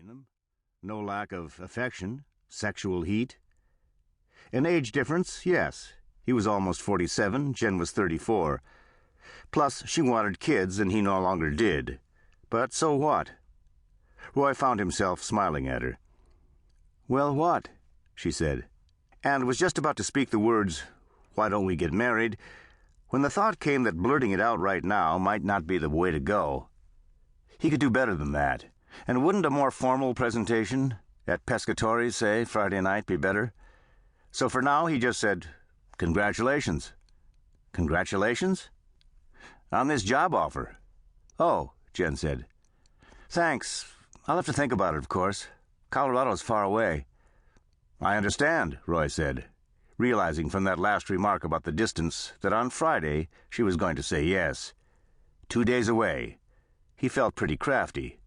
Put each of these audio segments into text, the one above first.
between them. No lack of affection, sexual heat. An age difference, yes. He was almost 47, Jen was 34. Plus, she wanted kids, and he no longer did. But so what? Roy found himself smiling at her. "Well, what?" she said, and was just about to speak the words, "Why don't we get married?" when the thought came that blurting it out right now might not be the way to go. He could do better than that, and wouldn't a more formal presentation, at Pescatori's, say, Friday night, be better? So for now he just said, "Congratulations." "Congratulations?" "On this job offer." "Oh," Jen said. "Thanks. I'll have to think about it, of course. Colorado's far away." "I understand," Roy said, realizing from that last remark about the distance that on Friday she was going to say yes. 2 days away. He felt pretty crafty.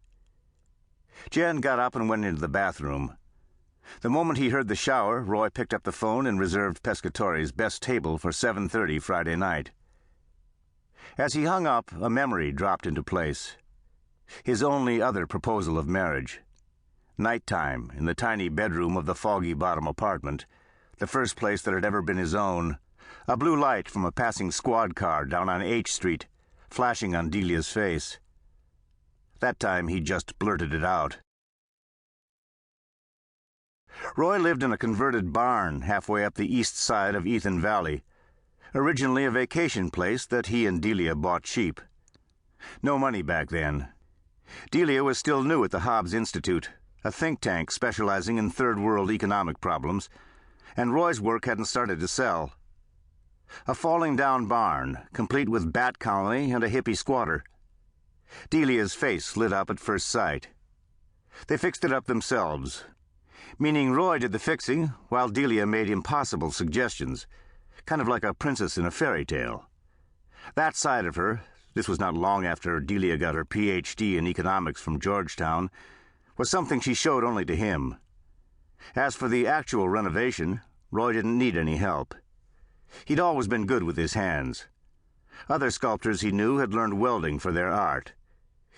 Jen got up and went into the bathroom. The moment he heard the shower, Roy picked up the phone and reserved Pescatori's best table for 7:30 Friday night. As he hung up, a memory dropped into place. His only other proposal of marriage. Nighttime, in the tiny bedroom of the foggy bottom apartment, the first place that had ever been his own, a blue light from a passing squad car down on H Street, flashing on Delia's face. That time he just blurted it out. Roy lived in a converted barn halfway up the east side of Ethan Valley, originally a vacation place that he and Delia bought cheap. No money back then. Delia was still new at the Hobbs Institute, a think tank specializing in third-world economic problems, and Roy's work hadn't started to sell. A falling-down barn, complete with bat colony and a hippie squatter. Delia's face lit up at first sight. They fixed it up themselves, meaning Roy did the fixing while Delia made impossible suggestions, kind of like a princess in a fairy tale. That side of her, this was not long after Delia got her Ph.D. in economics from Georgetown, was something she showed only to him. As for the actual renovation, Roy didn't need any help. He'd always been good with his hands. Other sculptors he knew had learned welding for their art.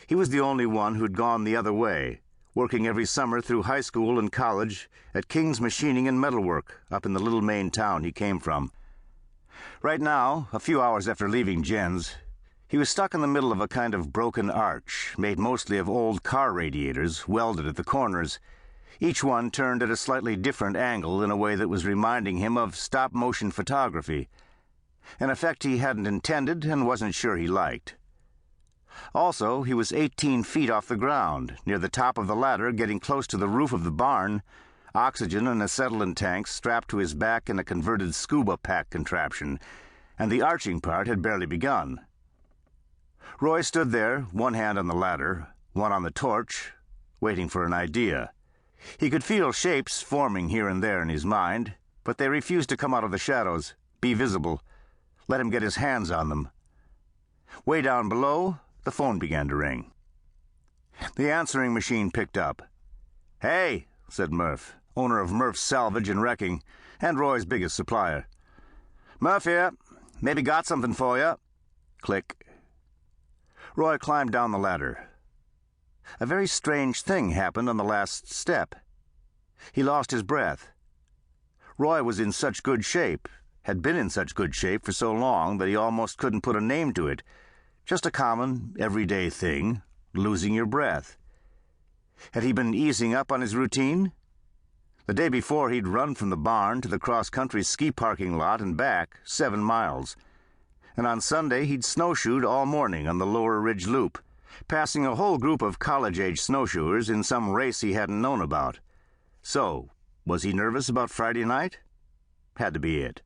He was the only one who'd gone the other way, working every summer through high school and college at King's Machining and Metalwork up in the little Maine town he came from. Right now, a few hours after leaving Jen's, he was stuck in the middle of a kind of broken arch made mostly of old car radiators welded at the corners, each one turned at a slightly different angle in a way that was reminding him of stop-motion photography, an effect he hadn't intended and wasn't sure he liked. Also, he was 18 feet off the ground, near the top of the ladder, getting close to the roof of the barn, oxygen and acetylene tanks strapped to his back in a converted scuba pack contraption, and the arching part had barely begun. Roy stood there, one hand on the ladder, one on the torch, waiting for an idea. He could feel shapes forming here and there in his mind, but they refused to come out of the shadows, be visible, let him get his hands on them. Way down below, the phone began to ring. The answering machine picked up. "Hey," said Murph, owner of Murph's Salvage and Wrecking, and Roy's biggest supplier. "Murph here. Maybe got something for you." Click. Roy climbed down the ladder. A very strange thing happened on the last step. He lost his breath. Roy was in such good shape, had been in such good shape for so long that he almost couldn't put a name to it. Just a common, everyday thing, losing your breath. Had he been easing up on his routine? The day before, he'd run from the barn to the cross-country ski parking lot and back 7 miles. And on Sunday, he'd snowshoed all morning on the Lower Ridge Loop, passing a whole group of college-age snowshoers in some race he hadn't known about. So, was he nervous about Friday night? Had to be it.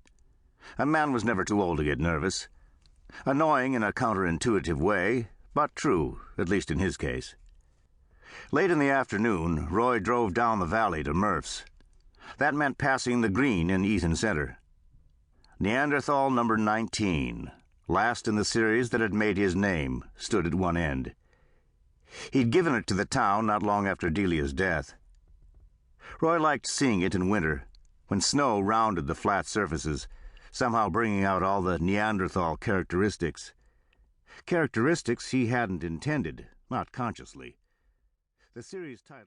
A man was never too old to get nervous. Annoying in a counterintuitive way, but true, at least in his case. Late in the afternoon, Roy drove down the valley to Murph's. That meant passing the green in Eaton Center. Neanderthal number 19, last in the series that had made his name, stood at one end. He'd given it to the town not long after Delia's death. Roy liked seeing it in winter, when snow rounded the flat surfaces, somehow bringing out all the Neanderthal characteristics. Characteristics he hadn't intended, not consciously. The series title